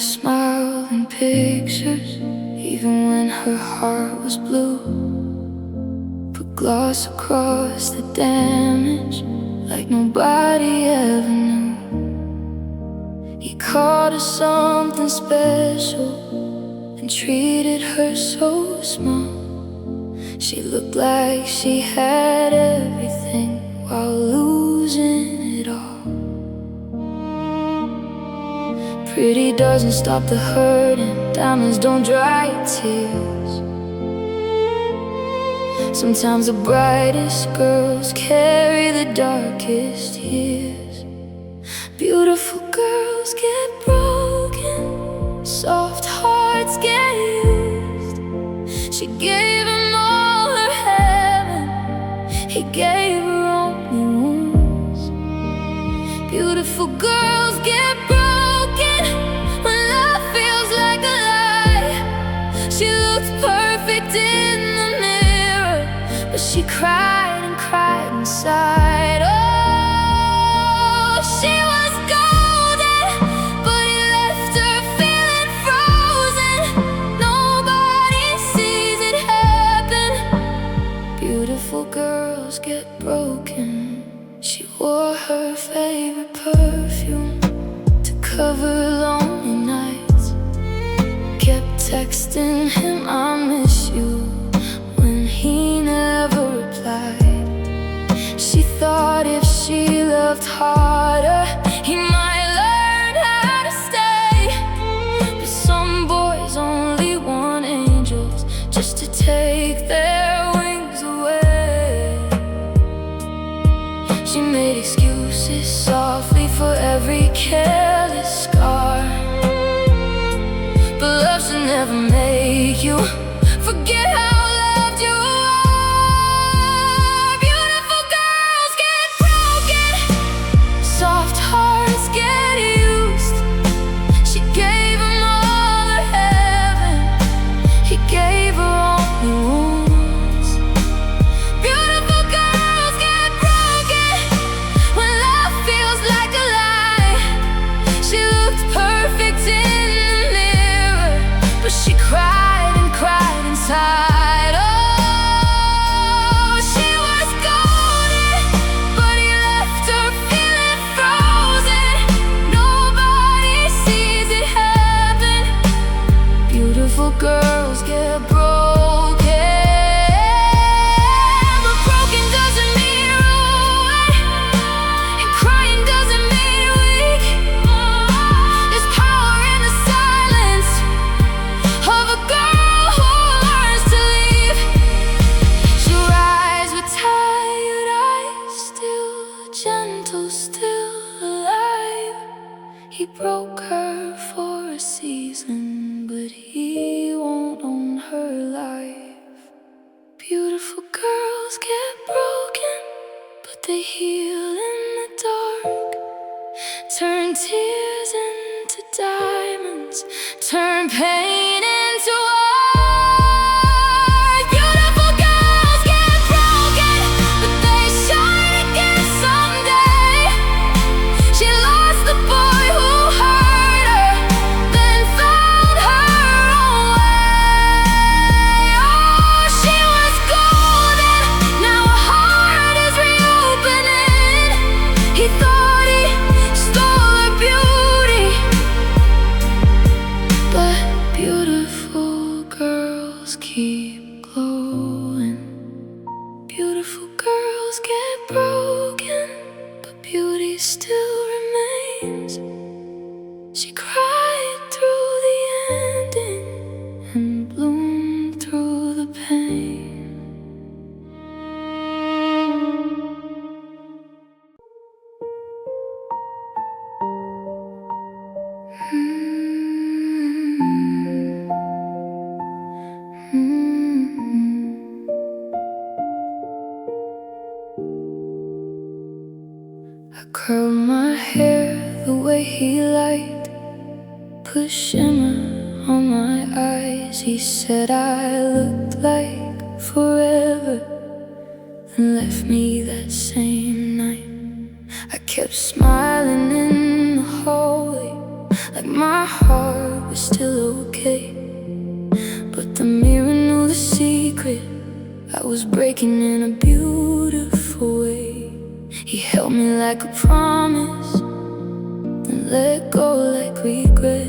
smile in pictures, even when her heart was blue. Put gloss across the damage like nobody ever knew. He called her something special and treated her so small. She looked like she had everything while losing it all. Pretty doesn't stop the hurt, and diamonds don't dry your tears. Sometimes the brightest girls carry the darkest years. Beautiful girls get broken, soft hearts get used. She gave him all her heaven, he gave her only wounds. Beautiful girls get broken when love feels like a lie. She looked perfect in the mirror, but she cried and cried inside. Oh, she was golden, but he left her feeling frozen. Nobody sees it happen. Beautiful girls get broken. She wore her favorite perfume to cover lonely nights. Kept texting him, I miss you, when he never replied. She thought if she loved harder, he might learn how to stay. But some boys only want angels just to take their wings away. She made excuses softly for every careless scar, but love should never make you forget how loved you are. Beautiful girls get broken, soft hearts get used. She gave him all her heaven, he gave her only wounds. Beautiful girls get broken when love feels like a lie. She looked perfect in the mirror, but she cried and cried inside. Oh, she was golden, but he left her feeling frozen. Nobody sees it happen. Beautiful girls get broken, but broken doesn't mean ruined, and crying doesn't mean weak. There's power in the silence of a girl who learns to leave. She'll rise with tired eyes, still gentle, still alive. He broke her for a season, but he won't own her life. Beautiful girls get broken, but they heal in the dark. Turn tears into diamonds, turn pain into art. Beautiful girls get broken, but they shine again someday. She lost the boy who hurt her, then found her own way. Oh, she was golden, now her heart is reopening. He thought he stole her beauty, but beautiful girls keep glowing. Beautiful girls get broken, but beauty still remains. She cried through the ending and bloomed through the pain. I curled my hair the way he liked, put shimmer on my eyes. He said I looked like forever, then left me that same night. I kept smiling in the hallway, like my heart was still okay. But the mirror knew the secret. I was breaking in a beautiful way. He held me like a promise, then let go like regret.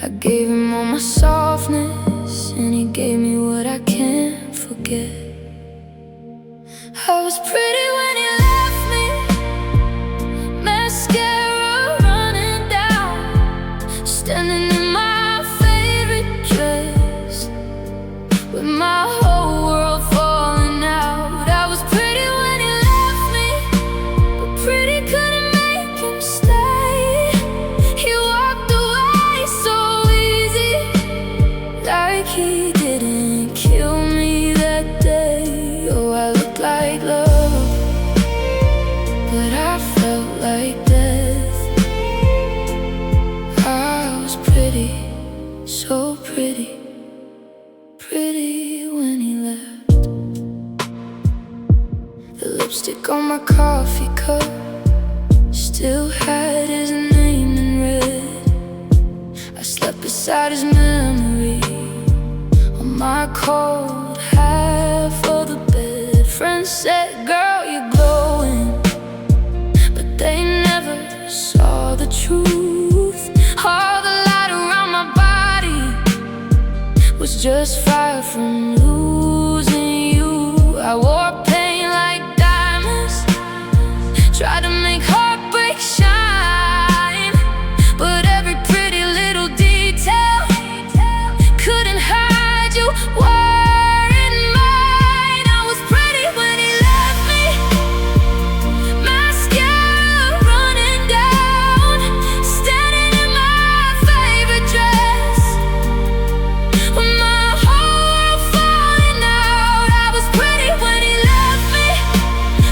I gave him all my softness, and he gave me what I can't forget. I was pretty when he left me, mascara running down, standing in my favorite dress, with my whole world falling out. I was pretty when he left me, but pretty couldn't make him stay. He walked away so easy, like he didn't kill me that day. Oh, I looked like love, but I felt like death. I was pretty, so pretty, pretty when he left. The lipstick on my coffee cup still had his name in red. I slept beside his memory on my cold half of the bed. Friends said, girl, you're glowing, but they never saw the truth. All the light around my body was just fire from losing you. I wore pain like diamonds, tried to make heartbreak shine, but every pretty little detail couldn't hide you. Weren't mine. I was pretty when he left me, mascara running down, standing in my favorite dress, with my whole world falling out. I was pretty when he left me,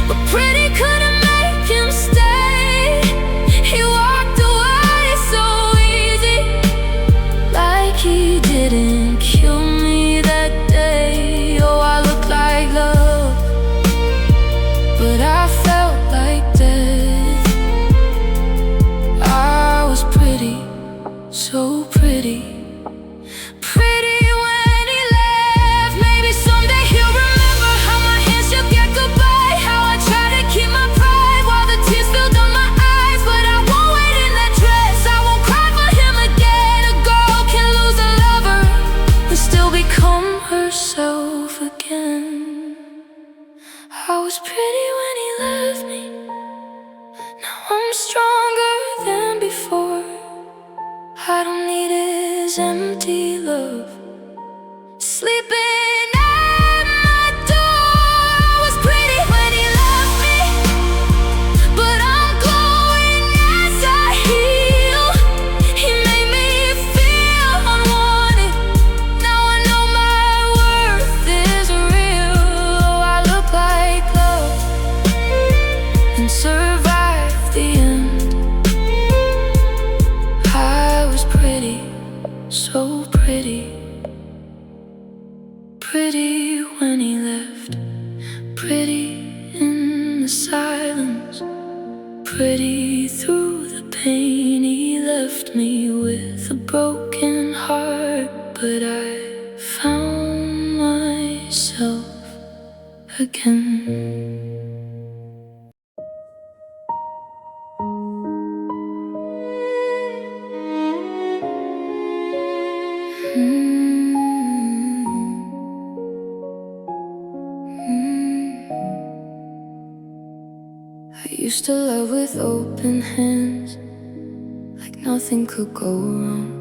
but pretty couldn't make him stay. He walked away so easy, like he didn't kill me that day. Oh, I looked like love, but I felt like death. I was pretty, so pretty, pretty when he left. Maybe someday he'll remember how my hands shook at goodbye, how I tried to keep my pride while the tears filled up my eyes. But I won't wait in that dress, I won't cry for him again. A girl can lose a lover and still become herself again. I was pretty when he left me, now I'm stronger than before. I don't need his empty love sleeping at my door. I was pretty when he left me, but I'm glowing as I heal. He made me feel unwanted, now I know my worth is real. Oh, I look like love and survived the end. I was pretty, so pretty, pretty when he left, pretty in the silence, pretty through the pain. He left me with a broken heart, but I found myself again. I used to love with open hands, like nothing could go wrong.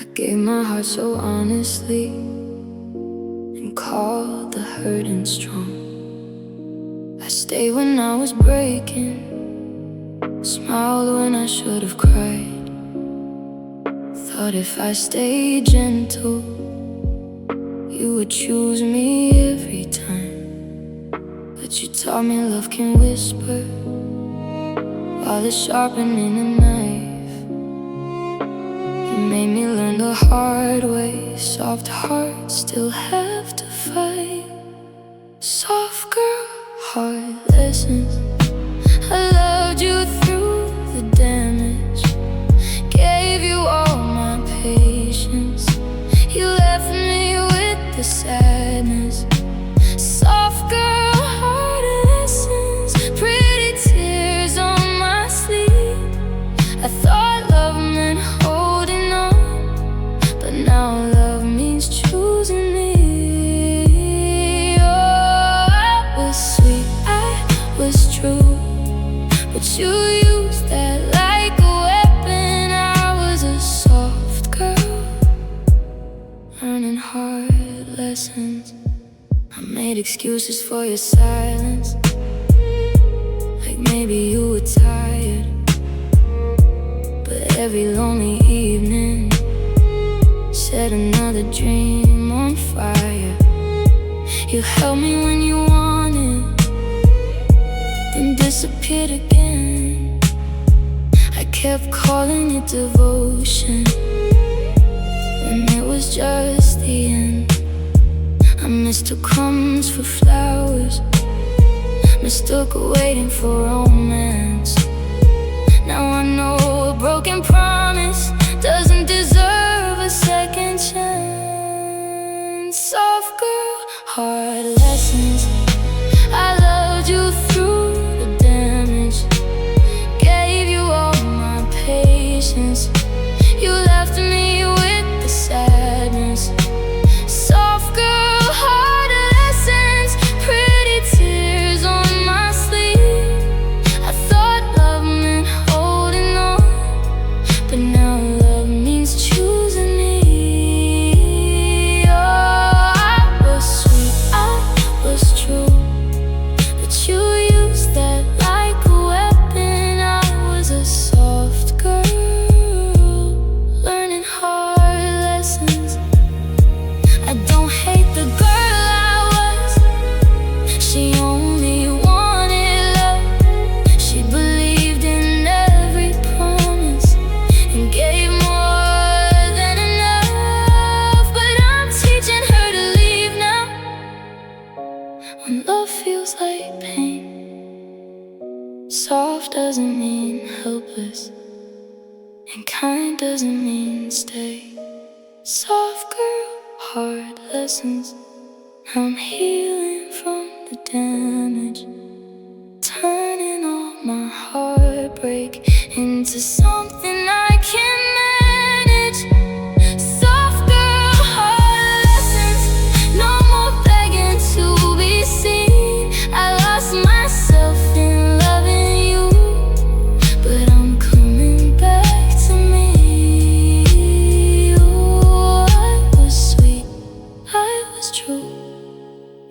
I gave my heart so honestly and called the hurting strong. I stayed when I was breaking, smiled when I should have cried. Thought if I stayed gentle, you would choose me every time. But you taught me love can whisper while it's sharpening a knife. You made me learn the hard way, soft hearts still have to fight. Soft girl, hard lessons. I loved you through the dance. thought love meant holding on, but now love means choosing me. Oh, I was sweet, I was true, but you used that like a weapon. I was a soft girl, learning hard lessons. I made excuses for your silence, like maybe you were tired. But every lonely evening set another dream on fire. You held me when you wanted, then disappeared again. I kept calling it devotion when it was just the end. I mistook crumbs for flowers, mistook waiting for romance. Now I know a broken promise doesn't deserve a second chance. Soft girl, hard lessons. I loved you through the damage, gave you all my patience. You left me with the sadness. Soft girl, hard lessons, pretty tears on my sleeve. I thought love meant holding on, but now love means choosing me. Oh, I was sweet, I was true, but you used that like a weapon. I was a soft girl, learning hard lessons. I don't hate the girl I was. She only wanted love. She believed in every promise and gave more than enough. But I'm teaching her to leave now. When love feels like pain, soft doesn't mean helpless, and kind doesn't mean stay. Soft girl, hard lessons. Now I'm healing from the damage, turning all my heartbreak into something I can manage. Soft girl, hard lessons. No more begging to be seen. I lost myself in loving you, but I'm coming back to me. Oh, I was sweet, I was true.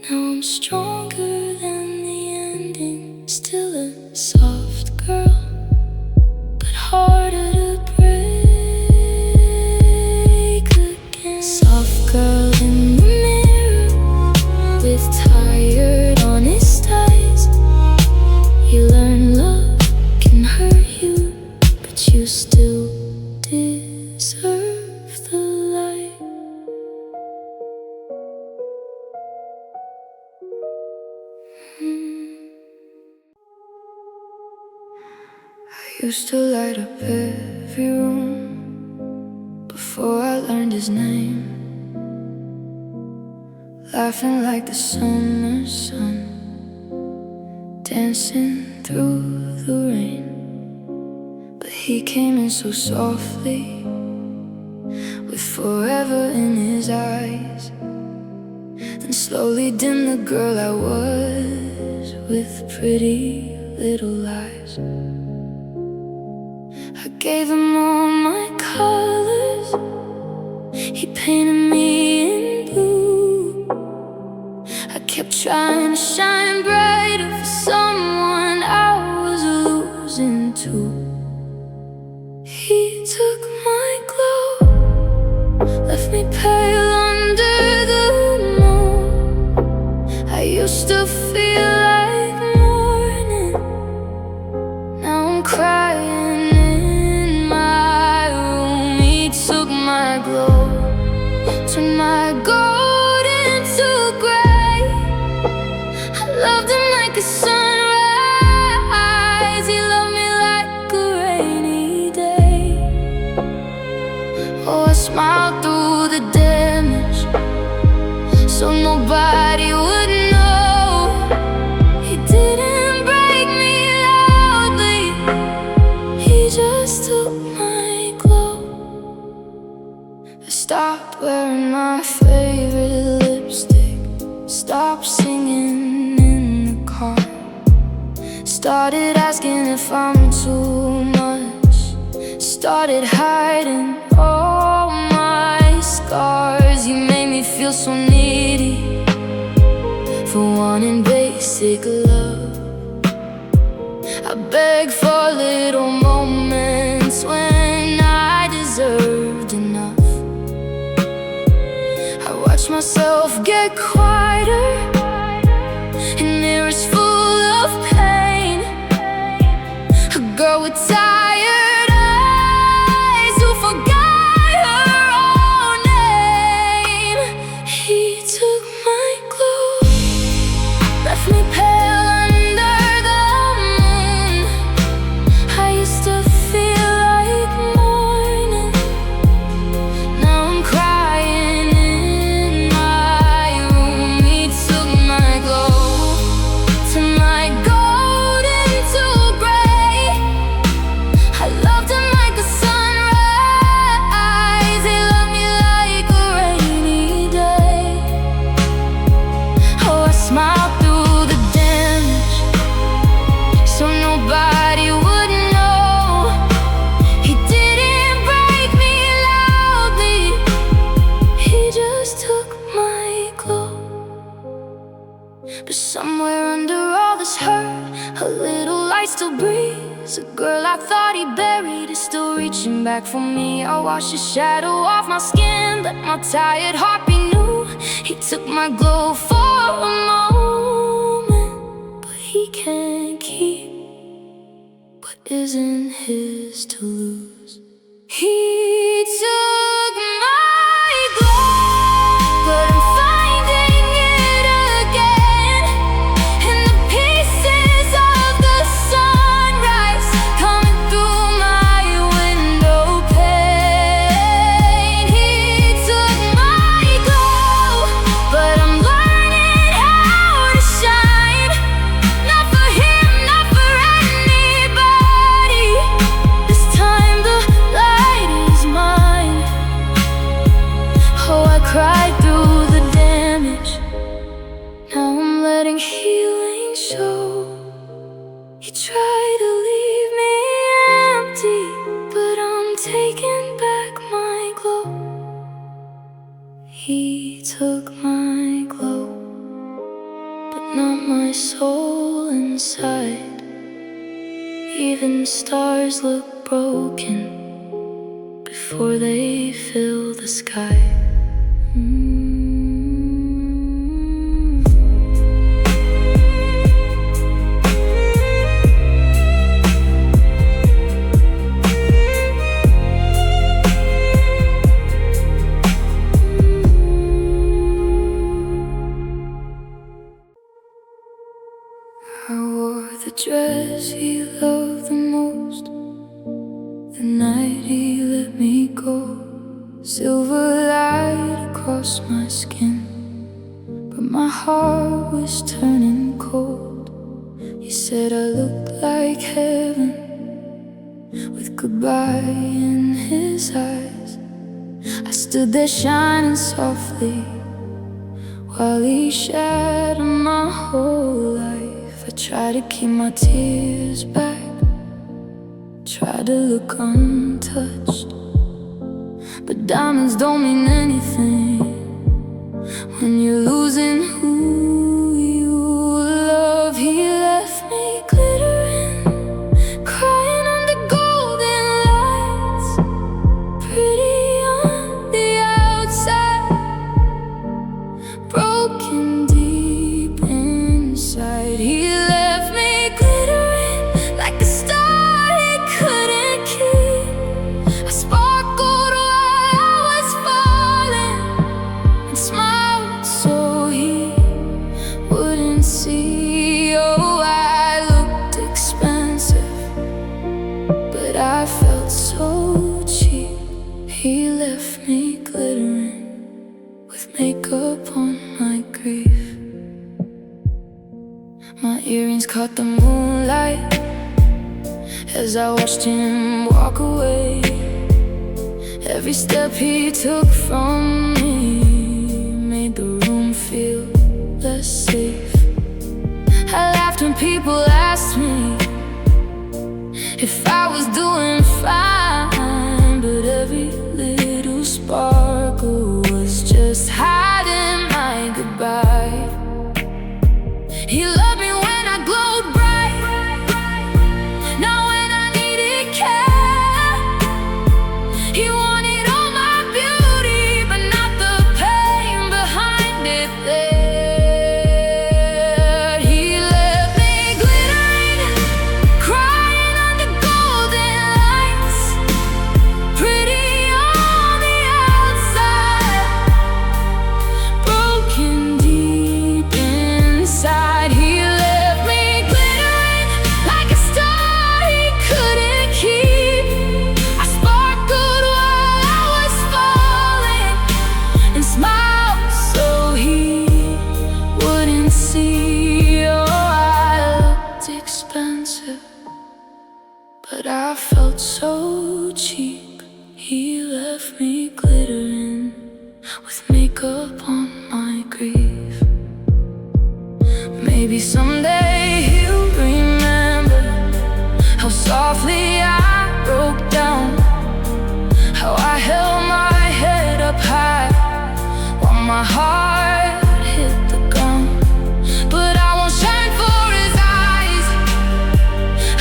Now I'm stronger than the ending. Still a soft girl, but harder to break again. Soft girl in the mirror with tired, honest eyes. You learn love can hurt you, but you still deserve the light. I used to light up every room before I learned his name, laughing like the summer sun, dancing through the rain. But he came in so softly, with forever in his eyes, then slowly dimmed the girl I was with pretty little lies. I gave him all my colors, he painted me in blue. I kept trying to shine brighter for someone I was losing to. He took my glow, left me pale under the moon. I used to feel like morning, now I'm crying in my room. He took my glow, turned my gold into gray. I loved him like a sunrise, he loved me like a rainy day. Oh, I smiled through the damage so nobody would know. He didn't break me loudly, he just took favorite lipstick. Stopped singing in the car. Started asking if I'm too much. Started hiding all my scars. You made me feel so needy for wanting basic love. I beg for little moments when I deserved enough. I watch myself get quieter in mirrors full of pain. A girl with tired eyes who forgot her own name. He took my glow, left me pale under the moon. I used to feel like morning. Now I'm crying in my room. He took my glow to my golden to gray. I loved him like a sunrise. He loved me like a rainy day. Oh, I smiled through the damage so nobody would know. He didn't break me loudly, he just took my glow. But somewhere under all this hurt, a little light still breathes. A girl I thought he buried is still reaching back for me. I wash the shadow off my skin, let my tired heart be new. He took my glow for a moment, but he can't keep what isn't his to lose. He took my glow, but I'm finding it again in the pieces of the sunrise coming through my window pane. He took my glow, but I'm learning how to shine. Not for him, not for anybody. This time the light is mine. Oh, I cried through the damage. Now I'm letting healing show. You try to leave me empty, but I'm taking back my glow. He took my glow, but not my soul inside. Even stars look broken before they fill the sky. I wore the dress he loved the most the night he let me go. Silver light across my skin, but my heart was turning cold. He said I looked like heaven with goodbye in his eyes. I stood there shining softly while he shattered my whole life. I tried to keep my tears back, tried to look untouched, but diamonds don't mean anything when you're losing who you love. He left me glittering, crying under golden lights, pretty on the outside, broken deep inside. He left me glittering like a star he couldn't keep. I sparkled while I was falling and smiled so he wouldn't see. Oh, I looked expensive, but I felt so cheap. He left me glittering with makeup on my grief. My earrings caught the moonlight as I watched him walk away. Every step he took from me Often people ask me if I was doing fine, but every little sparkle was just hiding my goodbye. He loved me when I glowed bright, not when I needed care. He wanted all my beauty, but not the pain behind it there. He left me glittering, crying under golden lights, pretty on the outside, broken deep inside. He left me glittering like a star he couldn't keep. I sparkled while I was falling and smiled so he wouldn't see. Oh, I looked expensive, but I felt so cheap. He left me glittering with makeup on my grief. Maybe someday he'll remember how softly I broke down, how I held my head up high while my heart hit the ground. But I won't shine for his eyes,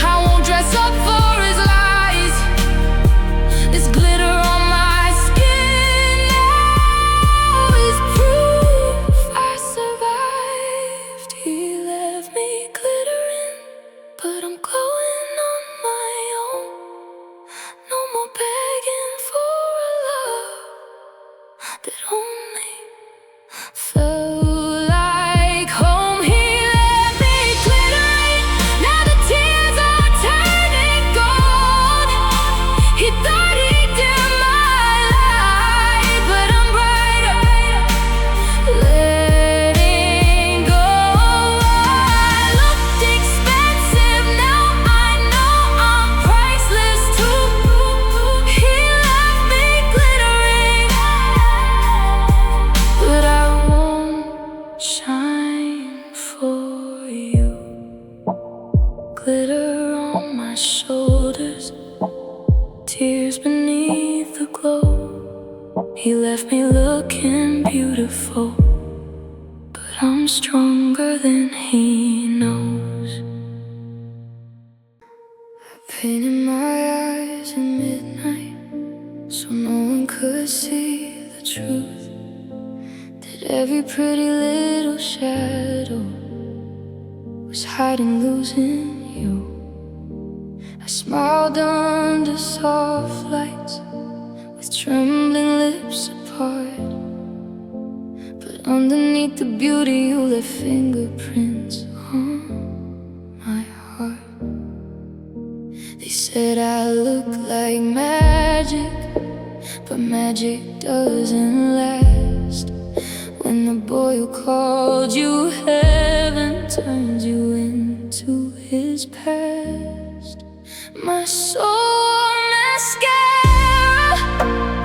I won't dress up for his lies. This glitter on my skin now is proof I survived. He left me glittering, but I'm glowing on my own. No more begging for a love that only felt like home. He left me glittering, now the tears are turning gold. He thought he did my light, but I'm brighter, letting go. I looked expensive, now I know I'm priceless too. He left me glittering, but I won't shine for you. Glitter on my shoulders, tears beneath the glow. He left me looking beautiful, but I'm stronger than he knows. I painted my eyes at midnight so no one could see the truth, that every pretty little shadow was hiding, losing you. I smiled under soft lights with trembling lips apart, but underneath the beauty you left fingerprints on my heart. They said I look like magic, but magic doesn't last. When the boy who called you heaven turns you into his past. My soul mascara,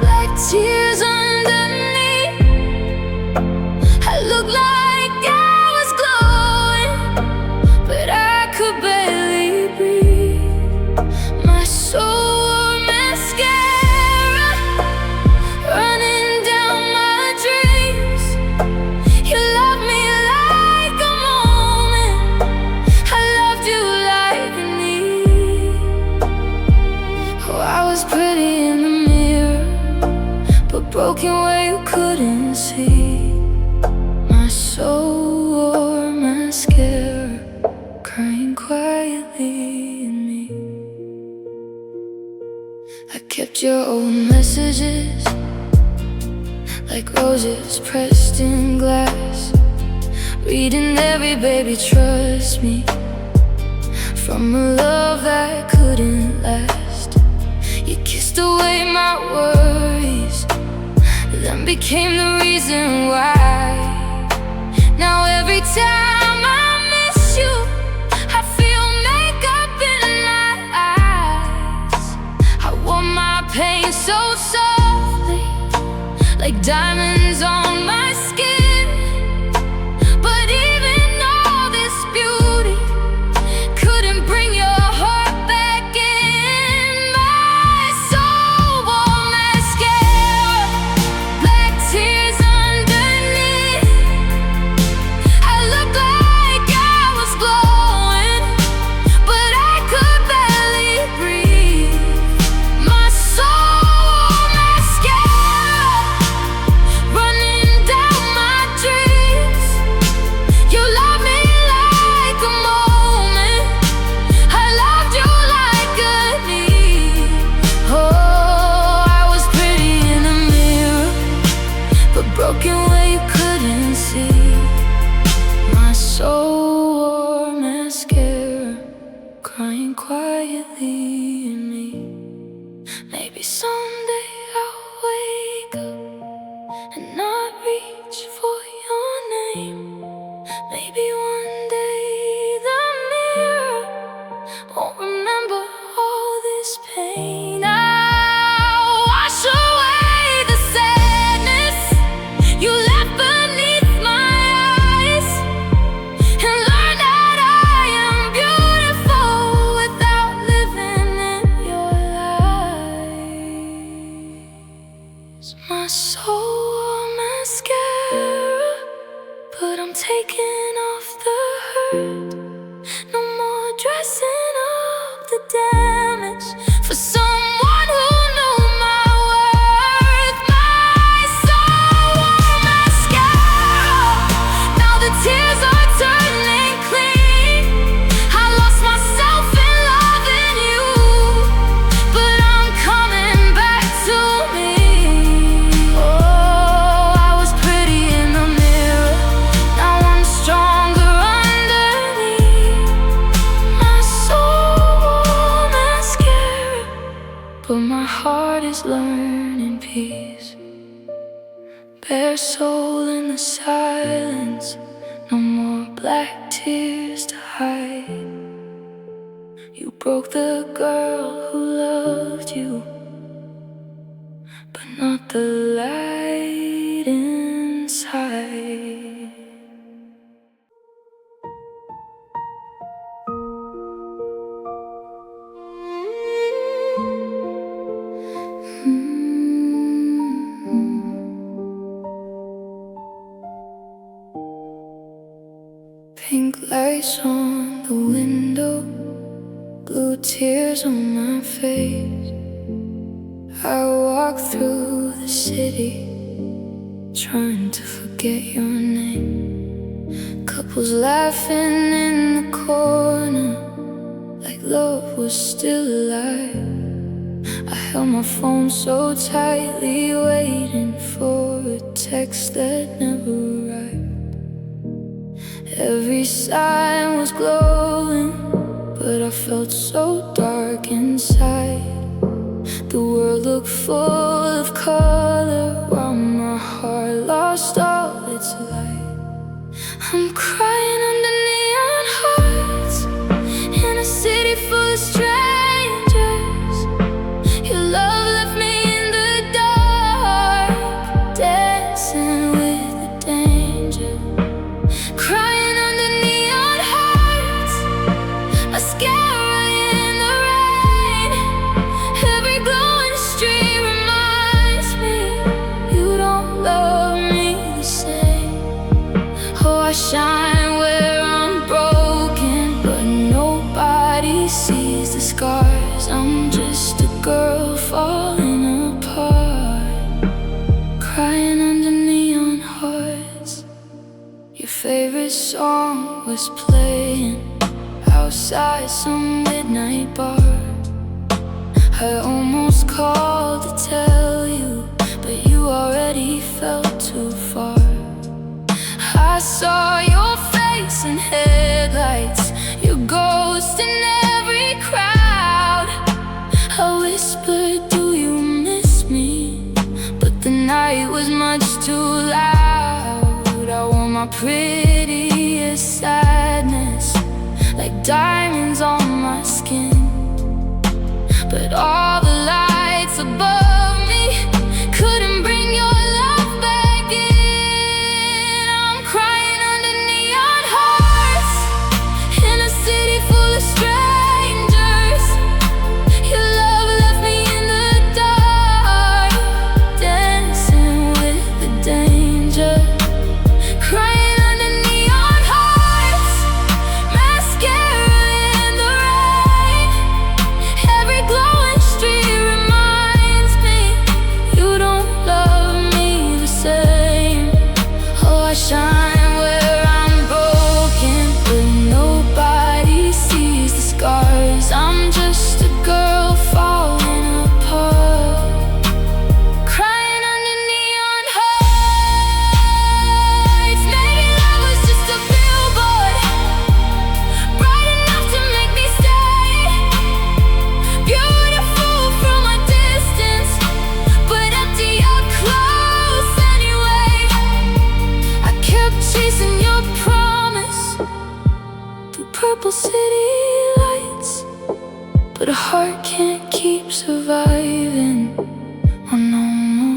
like tears underneath. I look like I was glowing, but I could barely breathe. My soul mascara, running down my dreams. You love me like a moment, I loved you like a need. Oh, I was pretty in the mirror, but broken where you couldn't see. My soul wore mascara, crying quietly in me. I kept your old messages like roses pressed in glass, reading every baby trust me from a love that couldn't last. You kissed away my worries, then became the reason why. Now every time I miss you, I feel makeup in my eyes. I wore my pain so softly, like diamonds on my skin. But even all this beauty someday I'll wake up and not reach for your name. Maybe one day the mirror won't remember all this pain. I'll wash away the sadness you left beneath my eyes, and learn that I am beautiful without living in your lies. My soul wore mascara, but I'm taking off the hurt. No more dressing up the damage for someone who knew my worth. My soul wore mascara, now the tears are turning clean. I lost myself in loving you, but I'm coming back to me. Oh, I was pretty in the mirror, now I'm stronger underneath. My soul wore mascara, but my heart is learning peace. Bare soul in the silence, no more black tears to hide. You broke the girl who loved you, but not the light inside. Pink lights on the window, blue tears on my face. I walk through the city, trying to forget your name. Couples laughing in the corner, like love was still alive. I held my phone so tightly, waiting for a text that never arrived. Every sign was glowing, but I felt so dark inside. The world looked full of color, while my heart lost all its light. I'm crying under neon hearts, in a city full of strangers. Your love left me in the dark, dancing with the danger. Crying under neon hearts, mascara in the rain. Every glowing street reminds me you don't love me the same. Oh, I shine where I'm broken, but nobody sees the scars. I'm just a girl falling apart, crying under neon hearts. Your favorite song was playing outside some midnight bar. I almost called to tell you, but you already felt too far. I saw your face in headlights, your ghost in every crowd. I whispered, do you miss me? But the night was much too loud. I wore my prettiest sadness, like diamonds on my skin. But all the lights above me couldn't bring your love back in. I'm crying under neon hearts, in a city full of strangers. Your love left me in the dark, dancing with the danger. Crying under neon hearts, mascara in the rain. Every glowing street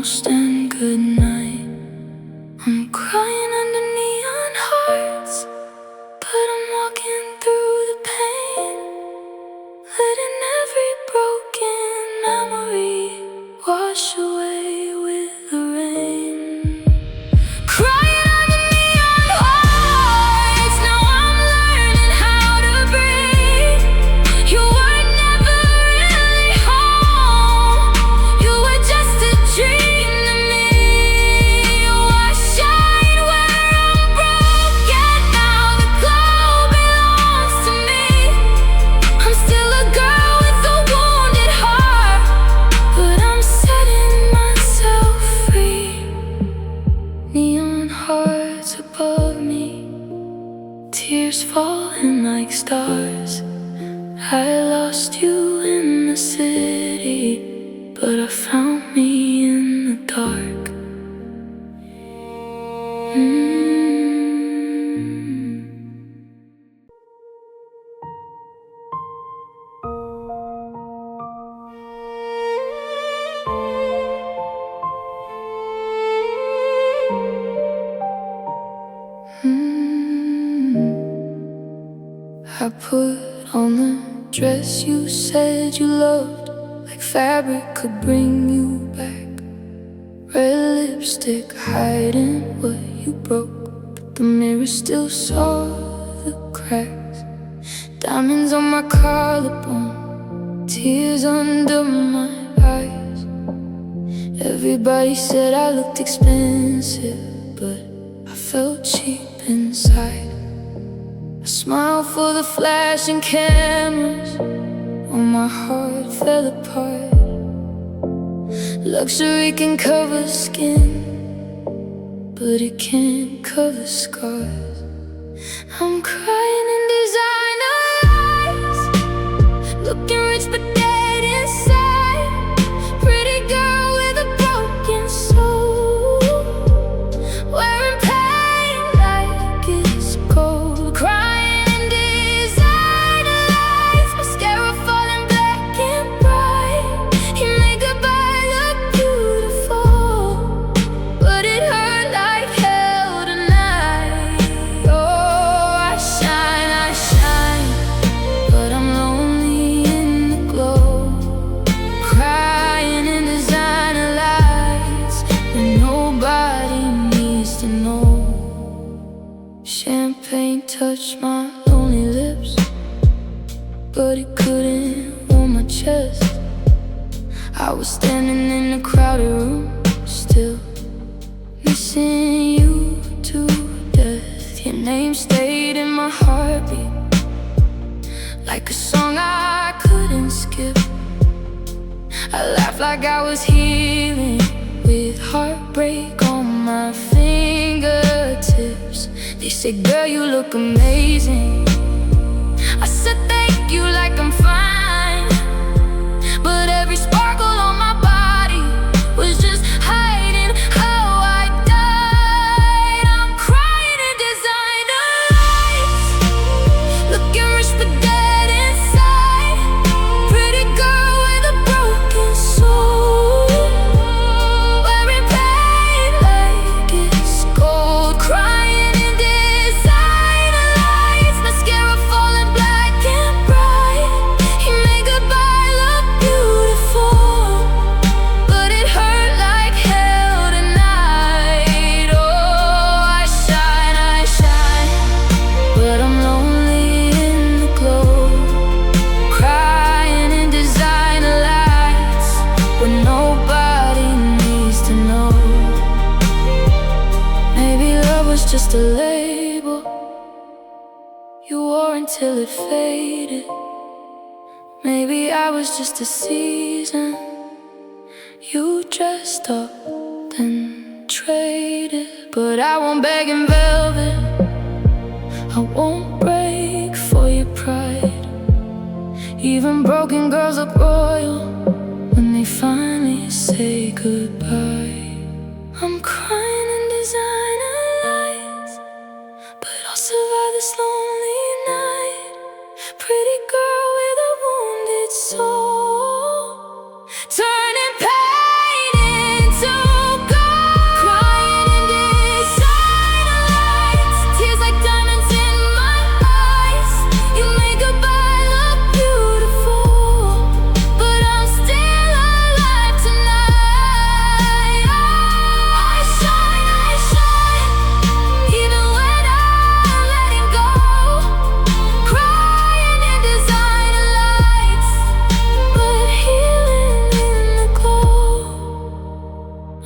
almost and good night. I'm crying under neon hearts, but I'm walking through the pain, letting every broken memory wash away with the rain. Crying under neon hearts, now I'm learning how to breathe. You were never really home, you were just a dream to me. Oh, I shine where I'm broken, now the glow belongs to me. I'm still a girl with a wounded heart, but I'm setting myself free. Neon hearts above me, tears falling like stars. I lost you in the city, but I found me in the dark. I put on the dress you said you loved, like fabric could bring you back. Red lipstick hiding what you broke, but the mirror still saw the cracks. Diamonds on my collarbone, tears under my eyes. Everybody said I looked expensive, but I felt cheap inside. I smiled for the flashing cameras, when my heart fell apart. Luxury can cover skin, but it can't cover scars. I'm crying in designer eyes, looking rich but dead inside. Pretty girl with a broken soul, wearing pain like it's gold. Crying in designer lights, mascara falling black and bright. You made goodbye look beautiful, but it hurt like hell tonight. Oh, I shine, but I'm lonely in the glow. Crying in designer lights, when nobody needs to know. Champagne touched my lonely lips, but it couldn't warm my chest. I was standing in a crowded room, still missing you to death. Your name stayed in my heartbeat, like a song I couldn't skip. I laughed like I was healing, with heartbreak on my fingertips. They said, girl, you look amazing. I said thank you like I'm fine, but every sparkle on my body was just hiding how I died. I'm crying in designer lights, looking rich but dead inside. Pretty girl with a broken soul, wearing pain like it's gold. Crying in designer lights, mascara falling black and bright. You made goodbye look beautiful, but it hurt like hell tonight. Oh, I shine, but I'm lonely in the glow. Crying in designer lights, when nobody needs to know. Maybe love was just a label you wore until it faded. Maybe I was just a season you dressed up then traded. But I won't beg in velvet, I won't break for your pride. Even broken girls look royal when they finally say goodbye. I'm crying in designer lights, but I'll survive this lonely night. Pretty girl with a wounded soul, turning pain into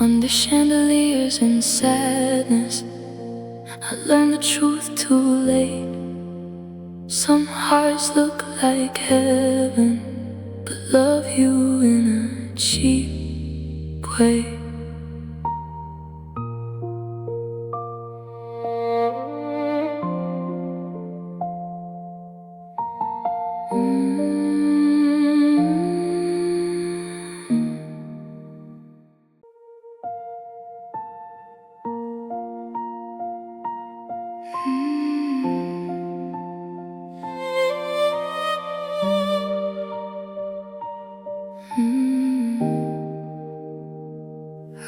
under chandeliers and sadness. I learned the truth too late. Some hearts look like heaven, but love you in a cheap way.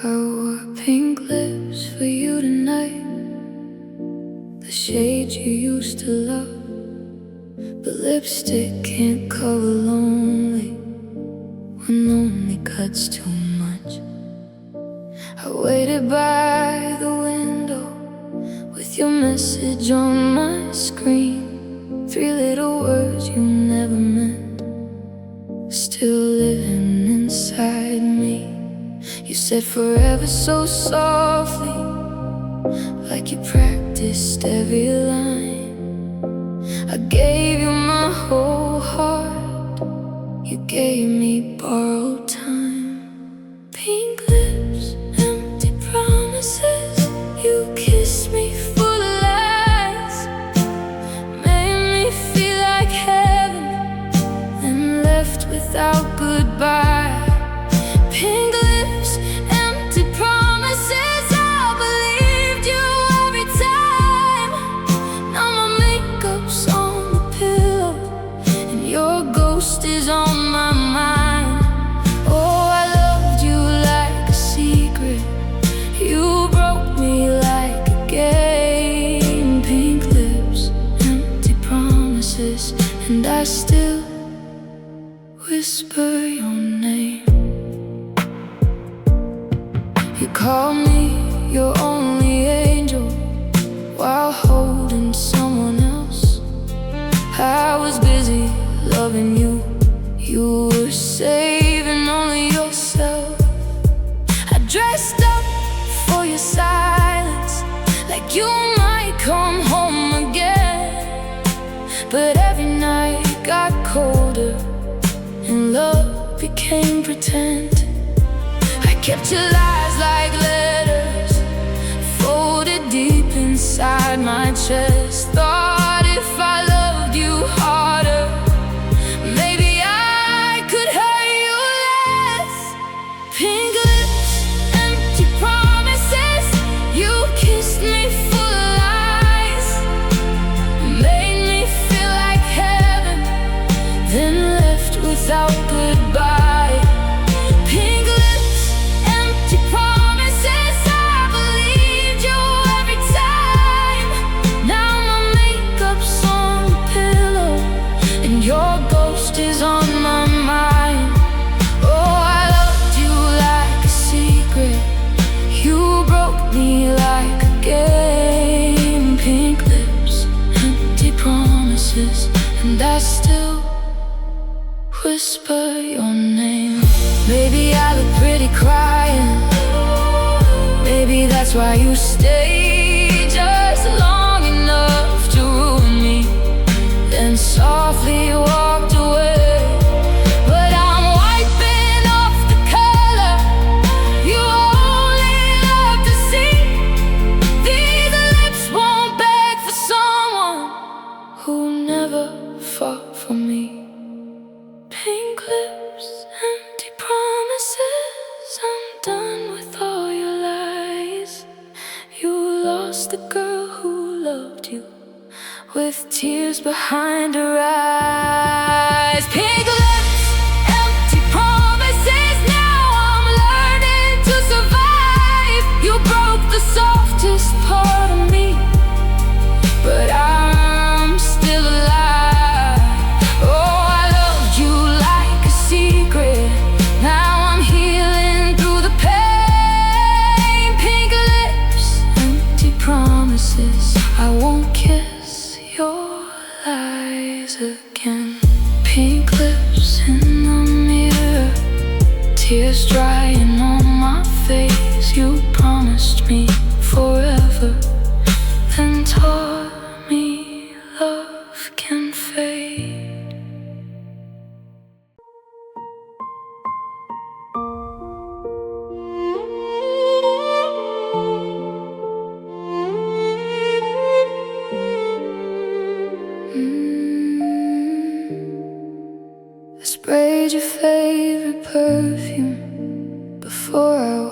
I wore pink lips for you tonight, the shade you used to love. But lipstick can't cover lonely when lonely cuts too much. I waited by the window with your message on my screen. 3 little words you never meant, still living inside me. You said forever so softly, like you practiced every line. I gave you my whole heart, you gave me borrowed time. Pink lips, empty promises, you kissed me full of lies. Made me feel like heaven, then left without goodbye. Pink lips, empty promises, I believed you every time. Now my makeup's on the pillow and your ghost is on my mind. Oh, I loved you like a secret, you broke me like a game. Pink lips, empty promises, and I still whisper your name. You call me your only angel while holding someone else. I was busy loving you, you were saving only yourself. I dressed up for your silence, like you might come home again. But every night got colder and love became pretend. I kept your lies like letters, folded deep inside my chest. Thought if I loved you harder, maybe I could hurt you less. Pink lips, empty promises, you kissed me full of lies. Made me feel like heaven, then left without goodbye. Pink lips, empty promises, I believed you every time. Now my makeup's on the pillow and your ghost is on my mind. Oh, I loved you like a secret, you broke me like a game. Pink lips, empty promises, and I still whisper your name. Maybe I look pretty crying, maybe that's why you stay just long enough to ruin me, then softly walked away. But I'm wiping off the color you only love to see. These lips won't beg for someone who never fought for me. Pink lips, empty promises, I'm done with all your lies. You lost the girl who loved you, with tears behind her eyes. Pink lips, empty promises, now I'm learning to survive. You broke the softest part of me, but I'm still alive. Oh, I loved you like a secret, now I'm healing through the pain. Pink lips, empty promises, I won't kiss your lies again. Pink lips,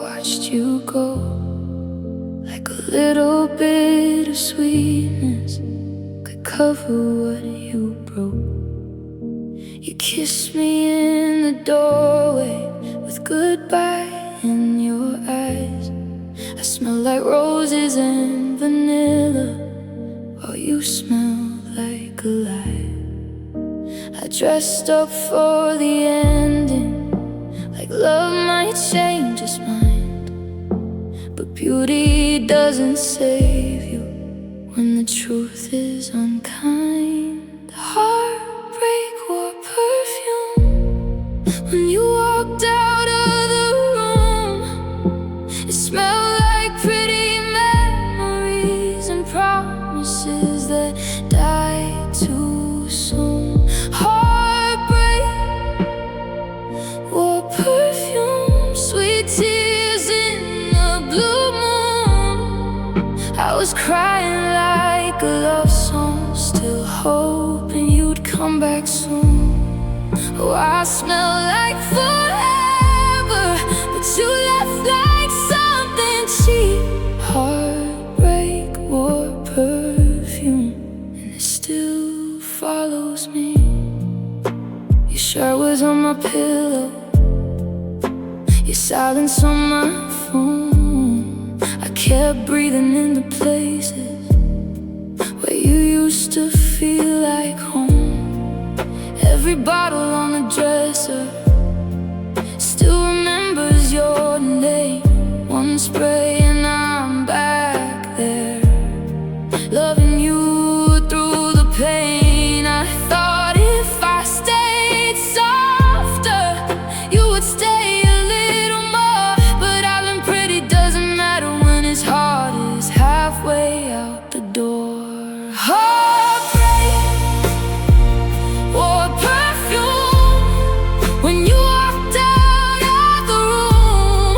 watched you go, like a little bit of sweetness could cover what you broke. You kissed me in the doorway with goodbye in your eyes. I smell like roses and vanilla, while you smell like a lie. I dressed up for the ending, like love might change its mind, but beauty doesn't save you when the truth is unkind. Heartbreak wore perfume when you walked out of the room. It smelled like pretty memories and promises that died too soon. Heartbreak wore perfume, sweet tears in the blue moon. I was crying like a love song, still hoping you'd come back soon. Oh, I smell like forever, but you left like something cheap. Heartbreak wore perfume, and it still follows me. Your shirt was on my pillow, your silence on my phone. I kept breathing in the places where you used to feel like home. Every bottle on the dresser still remembers your name. One spray and I'm back there, loving you through the pain. I thought if I stayed softer, you would stay a little more. But I've been pretty doesn't matter when his heart is halfway out the door. Heartbreak wore perfume when you walked out of the room.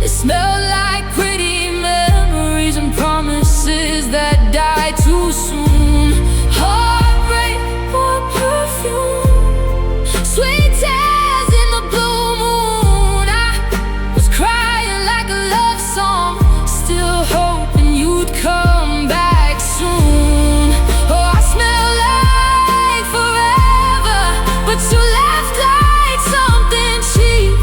It smelled like pretty memories and promises that died too soon. Heartbreak wore perfume, sweet tears in the blue moon. I was crying like a love song, still hoping you'd come back soon. Oh, I smell like forever, but you left like something cheap.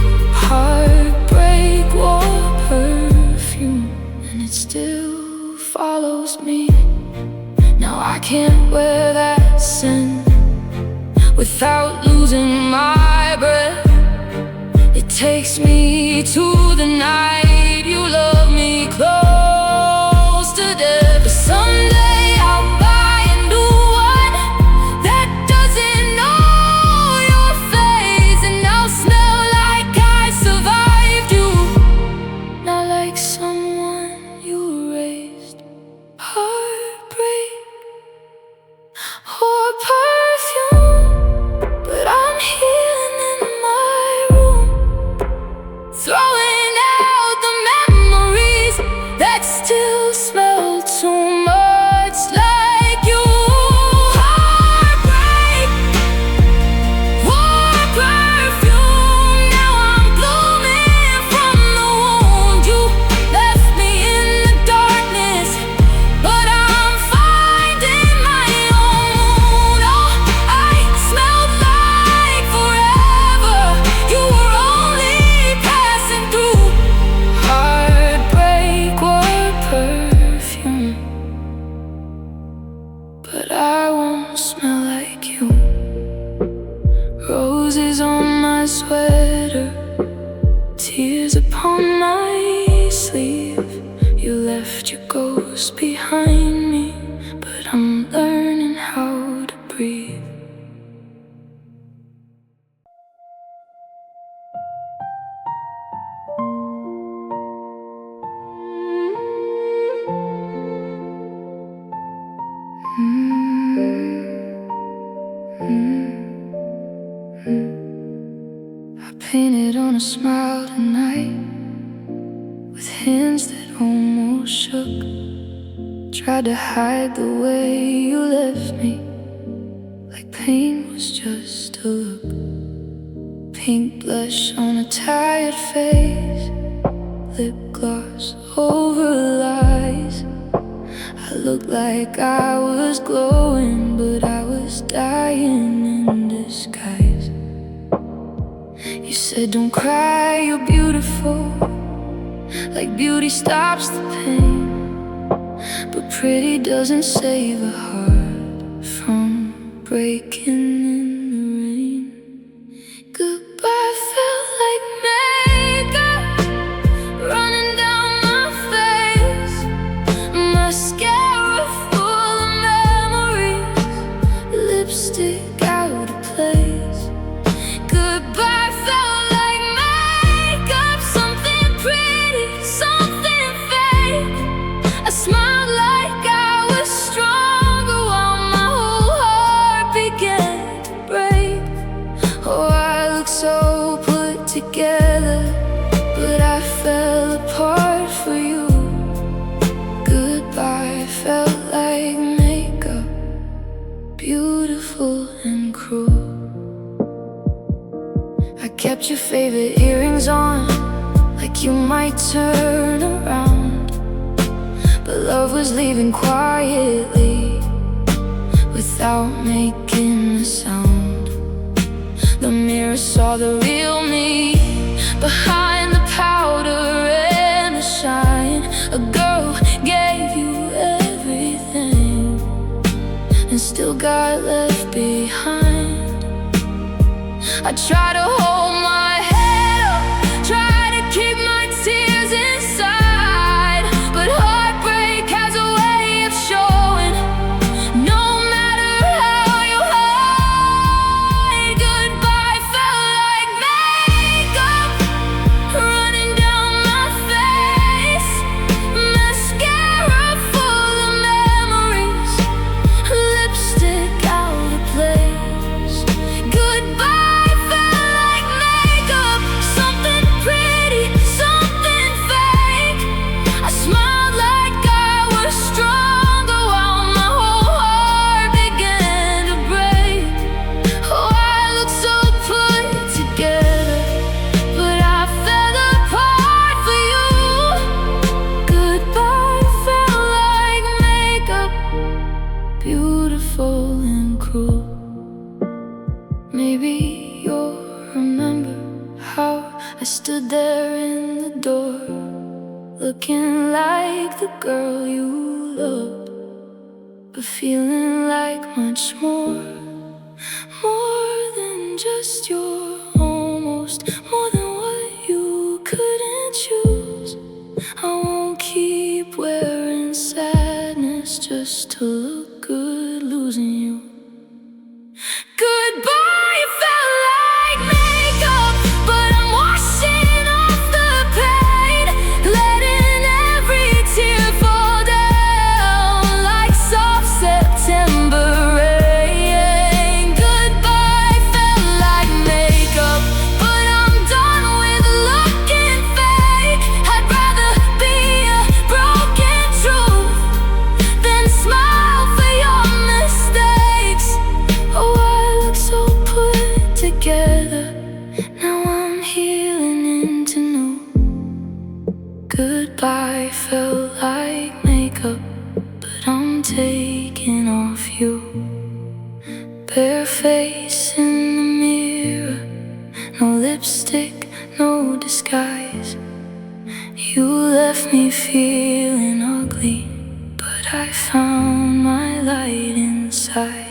Heartbreak wore perfume, and it still follows me. Now I can't wear that scent without losing my breath. It takes me to the night you love me close to death. But someday I'll buy a new one that doesn't know your face, and I'll smell like I survived you, not like someone you erased. Heartbreak or perfume, but I'm healing in my room, throwing out the memories that still smell too much like you. Heartbreak wore perfume, now I'm blooming from the wound. You left me in the darkness, but I'm finding my own. Oh, I smelled like forever, you were only passing through. Heartbreak wore perfume, but I won't smell like you. Roses on my sweater, tears upon my sleeve. You left your ghost behind me, but I'm learning how to breathe. I painted on a smile tonight with hands that almost shook. Tried to hide the way you left me, like pain was just a look. Pink blush on a tired face, lip gloss over lies. I looked like I was glowing, but I was dying in disguise. You said don't cry, you're beautiful, like beauty stops the pain. But pretty doesn't save a heart from breaking in the rain. Goodbye felt like makeup running down my face, mascara full of memories, lipstick out of place. Goodbye felt like makeup, something pretty, something fake. I smiled like I was stronger while my whole heart began to break. Oh, I look so put together, but I fell apart for you. Goodbye felt like makeup, beautiful and cruel. I kept your favorite earrings on, like you might turn around. But love was leaving quietly, without making a sound. The mirror saw the real me, behind the powder and the shine. A girl gave you everything, and still got left behind. I try to hold my head up, try to keep my tears inside, but heartbreak has a way of showing, no matter how you hide. Goodbye felt like makeup running down my face, mascara full of memories, lipstick out of place. Goodbye felt like makeup, something pretty, something fake. I smiled like I was stronger while my whole heart began to break. Oh, I looked so put together, but I fell apart for you. Goodbye felt like makeup, beautiful and cruel. Maybe you'll remember how I stood there in the door, looking like the girl you loved, but feeling like much more. More than just your almost, more than what you couldn't choose. I won't keep wearing sadness just to look good losing you. Goodbye felt like makeup, but I'm washing off the pain, letting every tear fall down like soft September rain. Goodbye felt like makeup, but I'm done with looking fake. I'd rather be a broken truth than smile for your mistakes. Oh, I look so put together, now I'm healing into new. Goodbye felt like makeup, but I'm taking off you. Bare face in the mirror, no lipstick, no disguise. You left me feeling ugly, but I found my light inside.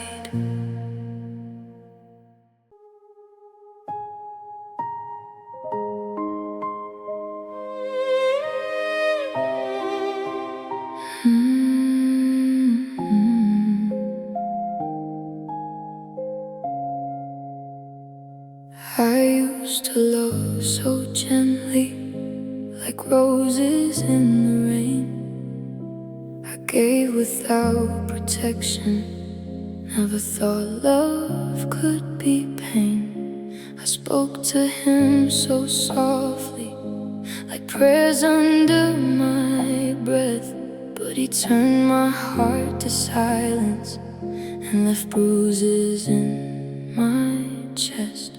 I used to love so gently, like roses in the rain. I gave without protection, never thought love could be pain. I spoke to him so softly, like prayers under my breath, but he turned my heart to silence and left bruises in my chest.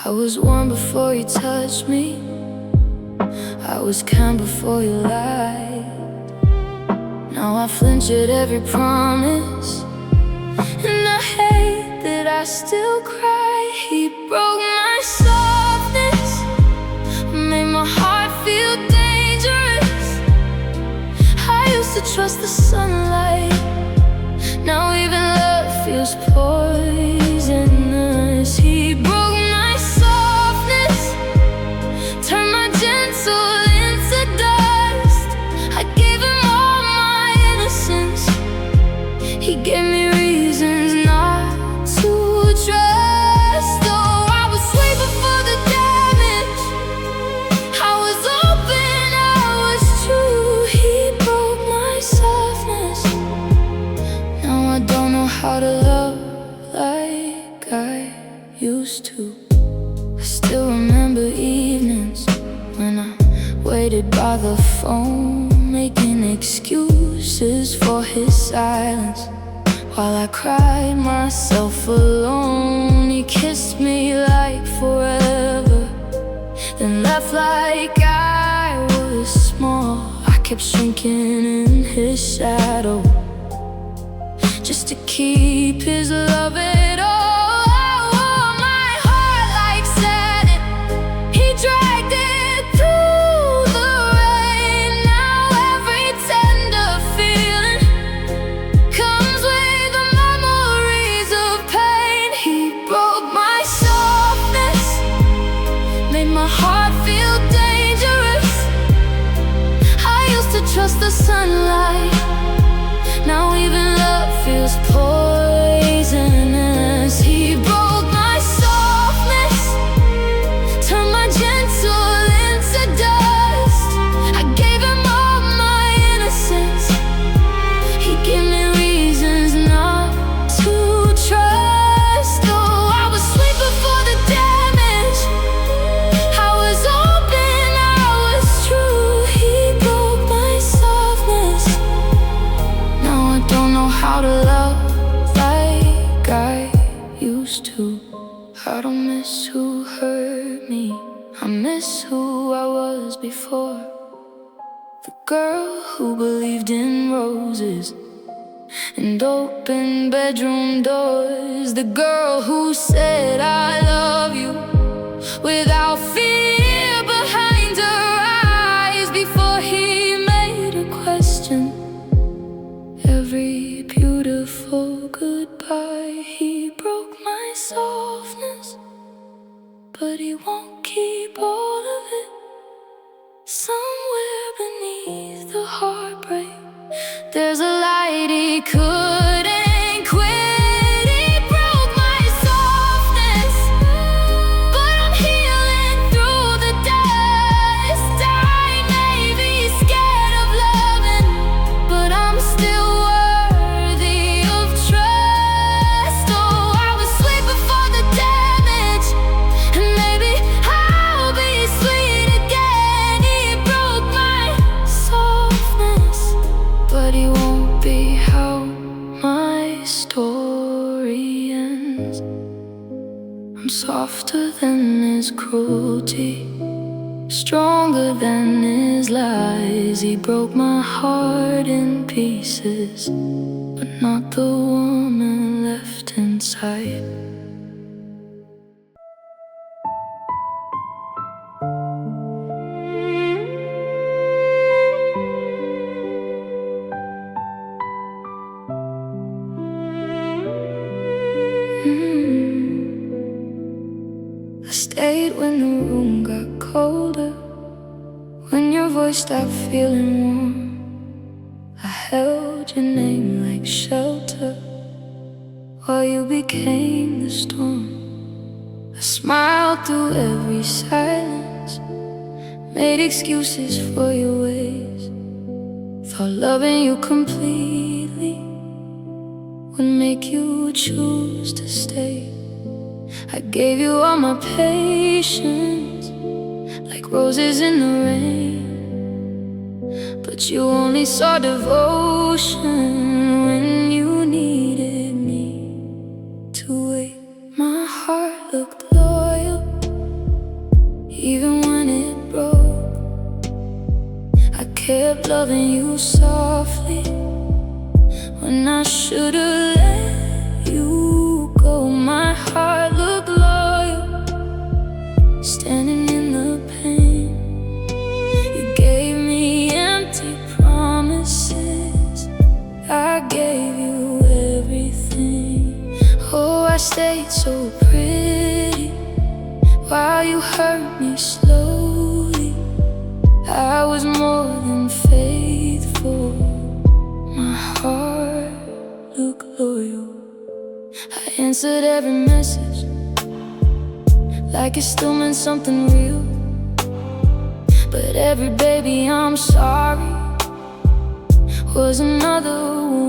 I was warm before you touched me, I was kind before you lied. Now I flinch at every promise, and I hate that I still cry. He broke my softness, made my heart feel dangerous. I used to trust the sunlight, now even love feels poisonous. He broke my softness, turned my gentle into dust. I gave him all my innocence, he gave me reasons not to trust. Oh, I was sweet before the damage, I was open, I was true. He broke my softness, now I don't know how to love like I used to. I still remember evenings when I waited by the phone, making excuses for his silence, while I cried myself alone. He kissed me like forever, then left like I was small. I kept shrinking in his shadow, just to keep his love at all. My heart like satin, he dragged it through the rain. Now every tender feeling comes with the memories of pain. He broke my softness, made my heart feel dangerous. I used to trust the sunlight, now even love feels poisonous. He broke my softness, turned my gentle into dust. I gave him all my innocence, he gave me reasons not to trust. Oh, I was sweet before the damage, I was open, I was true. He broke my softness, now I don't know how to love like I used to. I don't miss who hurt me, I miss who I was before. The girl who believed in roses and open bedroom doors. The girl who said I love you without fear behind her eyes, before he made a question every beautiful goodbye. He broke my softness, but he won't keep all of it. Somewhere beneath the heartbreak, there's a light he couldn't quit. He broke my softness, but I'm healing through the dust. I may be scared of loving, but I'm still worthy of trust. Oh, I was sweet before the damage, and maybe I'll be sweet again. He broke my softness, but he won't be how my story ends. I'm softer than his cruelty, stronger than his lies. He broke my heart in pieces, but not the woman left inside. I stayed when the room got colder, when your voice stopped feeling warm. I held your name like shelter while you became the storm. I smiled through every silence, made excuses for your ways. Thought loving you completely would make you choose to stay. I gave you all my patience, like roses in the rain, but you only saw devotion when you needed me to wait. My heart looked loyal, even when it broke. kept loving you softly when I should've let you go. My heart looked loyal, standing in the pain. You gave me empty promises, I gave you everything. Oh, I stayed so pretty while you hurt me slowly. I was more than faithful, my heart looked loyal. I answered every message like it still meant something real. But every baby I'm sorry was another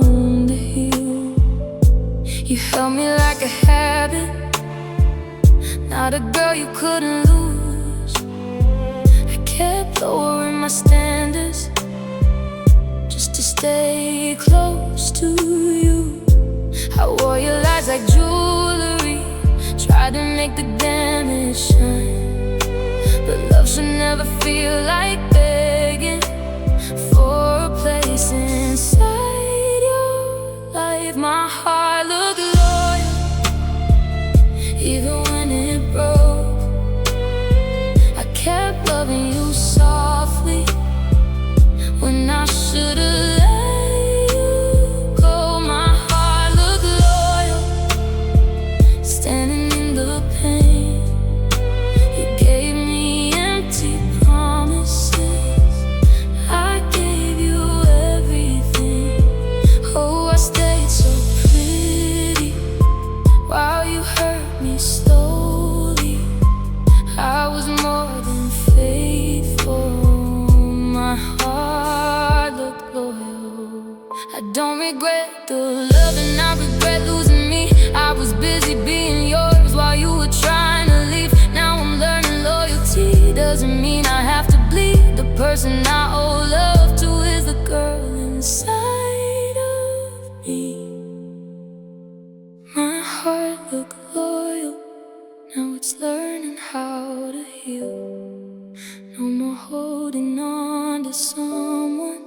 wound to heal. You held me like a habit, not a girl you couldn't lose. I kept lowering my standards just to stay close to you. I wore your lies like jewelry, tried to make the damage shine. But love should never feel like begging for a place inside your life. My heart looked loyal, even when it broke. I kept loving you softly when I should've let you go. My heart looked loyal, standing in the pain. You gave me empty promises, I gave you everything. Oh, I stayed so pretty while you hurt me slowly. I was more than faithful, my heart looked loyal. I don't regret the love and I regret losing me. I was busy being yours while you were trying to leave. Now I'm learning loyalty doesn't mean I have to bleed. The person I owe love to is the girl inside of me. My heart looked loyal, now it's learning how to heal. No more holding on to someone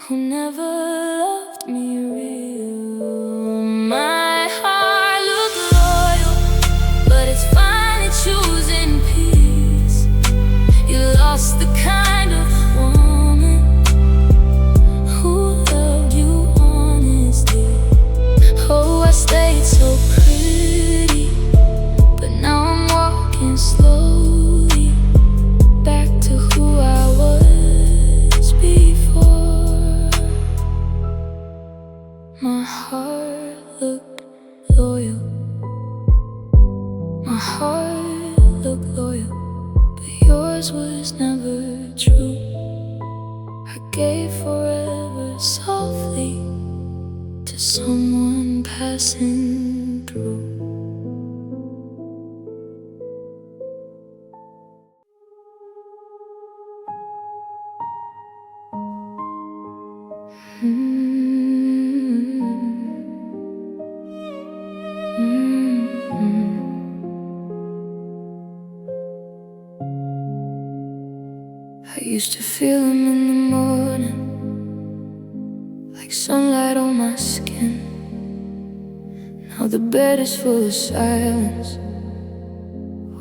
who never loved me real. My heart looked loyal, but it's finally choosing peace. You lost the kind of woman who loved you honestly. Oh, I stayed so pretty, but now I'm walking slowly back to who I was before. My heart looked loyal, my heart looked loyal, but yours was never true. I gave forever softly to someone passing through. I used to feel him in the morning, like sunlight on my skin. Now the bed is full of silence,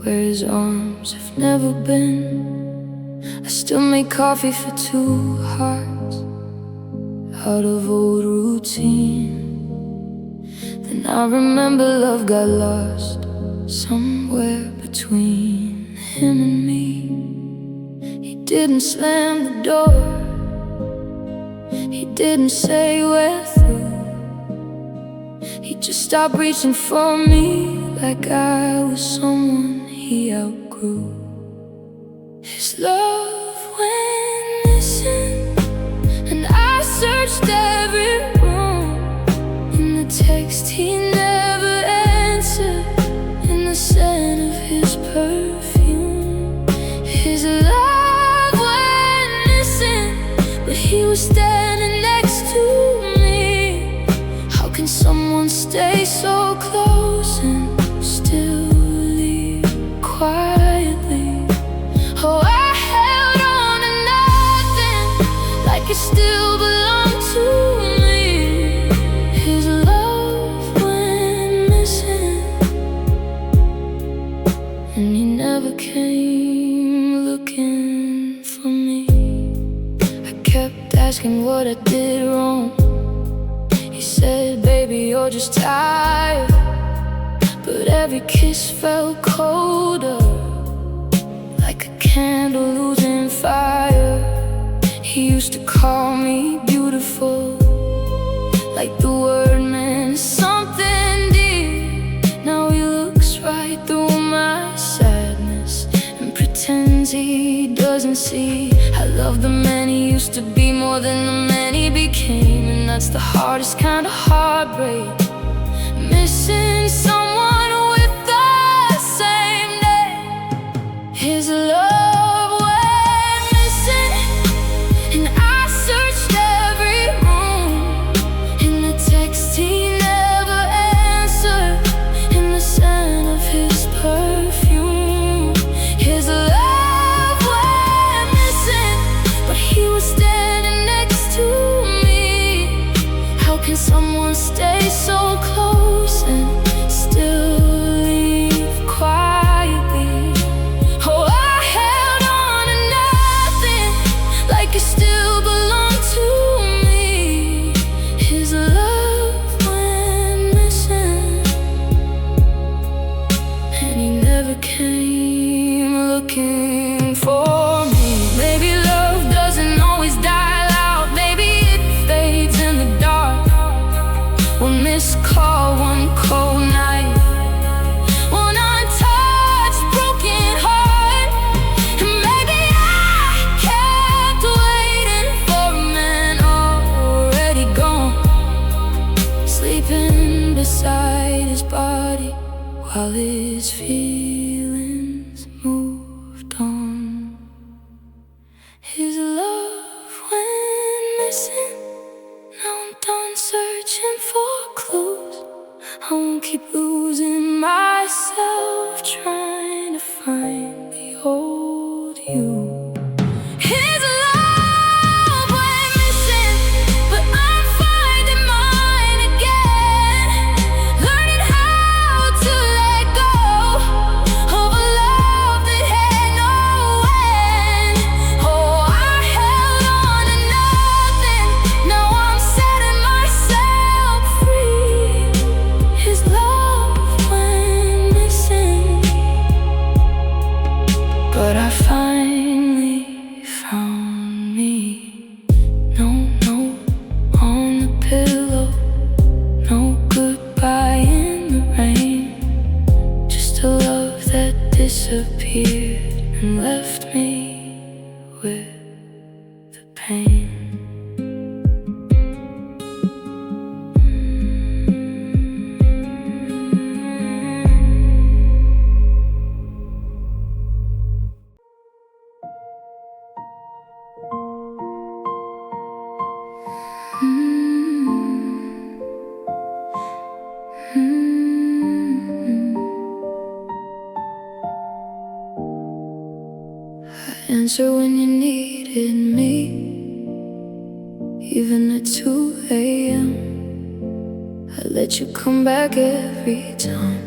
where his arms have never been. I still make coffee for two hearts out of old routine. Then I remember love got lost somewhere between him and me. He didn't slam the door, he didn't say we're through. He just stopped reaching for me like I was someone he outgrew. His love went missing, and I searched every room. In the text he never answered, in the scent of his perfume. His love went missing, but he was standing next to me. How can someone stay so close and still leave quietly? Oh, I held on to nothing asking what I did wrong. He said, baby, you're just tired. But every kiss felt colder, like a candle losing fire. He used to call me beautiful, like the word meant something deep. Now he looks right through my sadness and pretends he doesn't see. I love the man he used to be more than the man he became, and that's the hardest kind of heartbreak. Missing someone with the same name. His love went missing, and I searched every room. In the text he never answered, in the scent of his perfume. His love went missing, but he was standing next to me. How can someone stay so close and still leave quietly? Oh, I held on to nothing, like it still belonged to me. His love went missing, and he never came looking for me. Maybe love doesn't always die loud, maybe it fades in the dark. One missed call, one cold night, one untouched broken heart. And maybe I kept waiting for a man already gone, sleeping beside his body while his feelings moved on. His love went missing. Now I'm done searching for clues. I won't keep losing myself trying to find the old you. His love went missing, but I'm finding mine again. Learning how to let go of a love that had no end. Oh, I held on to nothing, now I'm setting myself free. His love went missing, but I finally found me. No note on the pillow, no goodbye in the rain. Just a love that disappeared and left me with the pain. Answer when you needed me, even at 2 a.m. I let you come back every time,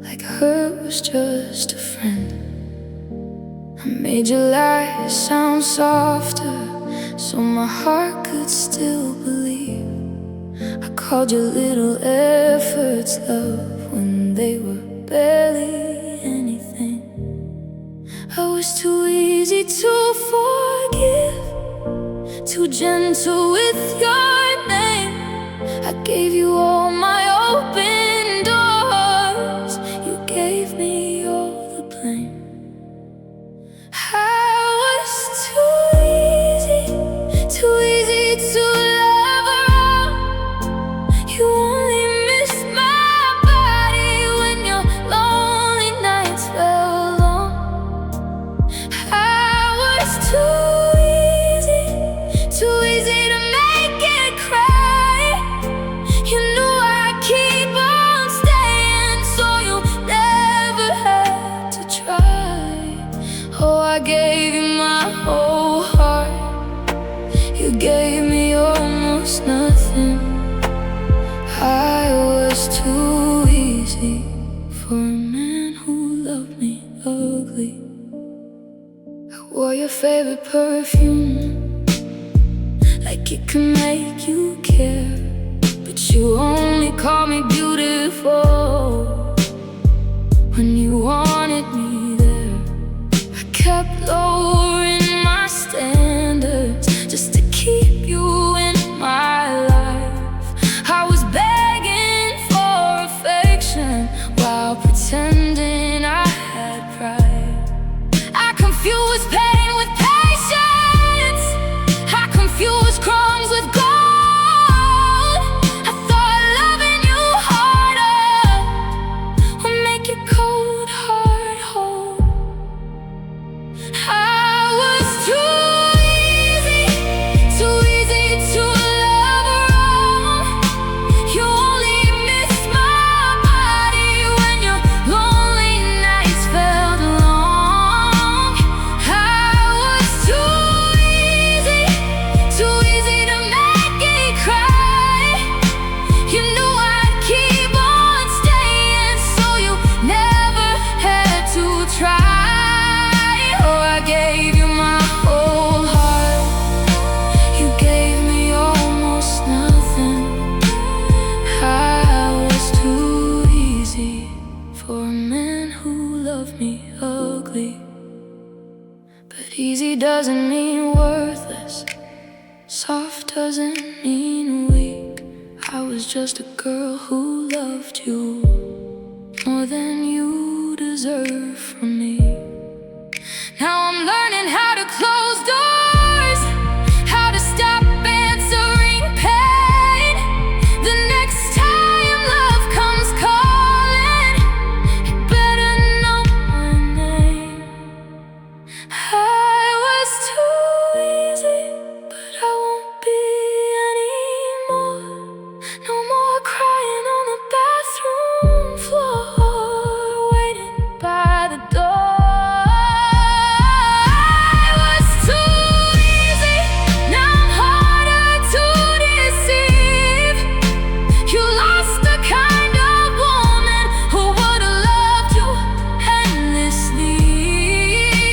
like her was just a friend. I made your lies sound softer, so my heart could still believe. I called your little efforts love when they were barely anything. I was too easy to forgive, too gentle with your name. I gave you all my open doors, you gave me all the blame. I was too easy to love around. You only missed my body when your lonely nights fell long. I was too easy to make it cry. You knew I'd keep on staying, so you never had to try. Oh, I gave you my whole heart, you gave me almost nothing. I was too easy for a man who loved me ugly. I wore your favorite perfume, like it can make you care. But you only call me beautiful when you wanted me there. I kept lowering my standards just to keep you in my life. I was begging for affection while pretending I had pride. I confused pain with patience, I confused crumbs with gold. I thought loving you harder would make your cold heart whole. I was too easy to love wrong. You only missed my body when your lonely nights felt long. I was too easy to make it cry. You knew I'd keep on staying, so you never had to try. Oh, I gave you my whole heart, you gave me almost nothing. I was too easy for a man who loved me ugly. But easy doesn't mean worthless, soft doesn't mean weak. I was just a girl who loved you more than you deserve from me. Now I'm learning how to close doors, how to stop answering pain. The next time love comes calling, you better know my name. I was too easy, but I won't be anymore. No more crying on the bathroom floor, waiting by the door. I was too easy, now I'm harder to deceive. You lost the kind of woman who would've loved you endlessly.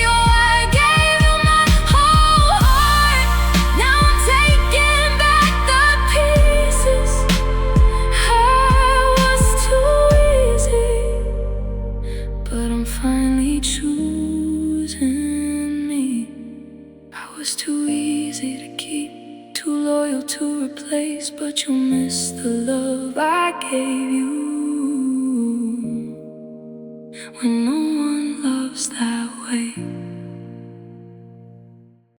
Oh, I gave you my whole heart, now I'm taking back the pieces. I was too easy, but I'm finally choosing me. I was too easy to keep, too loyal to replace, but you missed the love I gave you when no